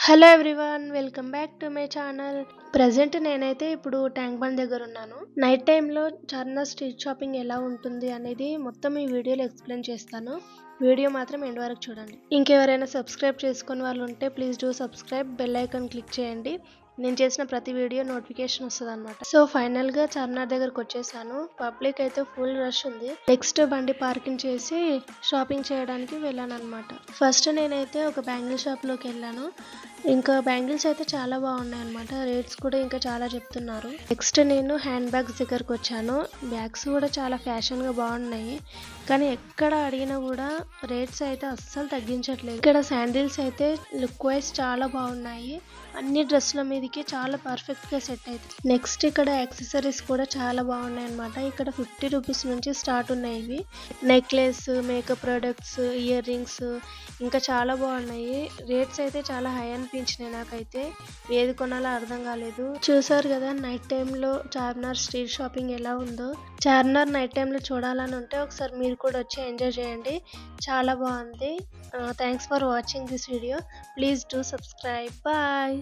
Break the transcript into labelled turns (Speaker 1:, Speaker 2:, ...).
Speaker 1: Hello everyone, welcome back to my channel. Present నేనైతే ఇప్పుడు tank bund దగ్గర ఉన్నాను. నైట్ టైంలో చార్మినార్ స్ట్రీట్ షాపింగ్ ఎలా ఉంటుంది అనేది మొత్తం ఈ వీడియోలో ఎక్స్ప్లెయిన్ చేస్తాను. వీడియో మాత్రం ఎండ్ వరకు చూడండి. ఇంకెవరైనా సబ్స్క్రైబ్ చేసుకుని వాళ్ళు ఉంటే please do subscribe, bell icon click చేయండి. నేను చేసిన ప్రతి వీడియో నోటిఫికేషన్ వస్తుంది అనమాట. సో ఫైనల్ గా చార్మినార్ దగ్గరకు వచ్చేసాను. పబ్లిక్ అయితే ఫుల్ రష్ ఉంది. నెక్స్ట్ బండి పార్కింగ్ చేసి షాపింగ్ చేయడానికి వెళ్ళాను అనమాట. ఫస్ట్ నేనైతే ఒక బ్యాంగిల్ షాప్ లోకి వెళ్ళాను. ఇంకా బ్యాంగిల్స్ అయితే చాలా బాగున్నాయి అనమాట. రేట్స్ కూడా ఇంకా చాలా చెప్తున్నారు. నెక్స్ట్ నేను హ్యాండ్ బ్యాగ్స్ దగ్గరకు వచ్చాను. బ్యాగ్స్ కూడా చాలా ఫ్యాషన్ గా బాగున్నాయి, కానీ ఎక్కడ అడిగినా కూడా రేట్స్ అయితే అస్సలు తగ్గించట్లేదు. ఇక్కడ శాండిల్స్ అయితే లుక్ వైజ్ చాలా బాగున్నాయి. అన్ని డ్రెస్ల మీదకి చాలా పర్ఫెక్ట్ గా సెట్ అవుతాయి. నెక్స్ట్ ఇక్కడ యాక్సెసరీస్ కూడా చాలా బాగున్నాయి అనమాట. ఇక్కడ 50 రూపీస్ నుంచి స్టార్ట్ ఉన్నాయి. ఇవి necklace, makeup products, ear rings ఇంకా చాలా బాగున్నాయి. రేట్స్ అయితే చాలా హై అనిపించినాయి నాకైతే. ఏది కొనాలో అర్థం కాలేదు. చూసారు కదా నైట్ టైంలో చార్మినార్ స్ట్రీట్ షాపింగ్ ఎలా ఉందో. చార్మినార్ నైట్ టైంలో చూడాలని ఉంటే ఒకసారి మీరు కూడా వచ్చి ఎంజాయ్ చేయండి. చాలా బాగుంది. Thanks for watching this video. Please do subscribe. Bye.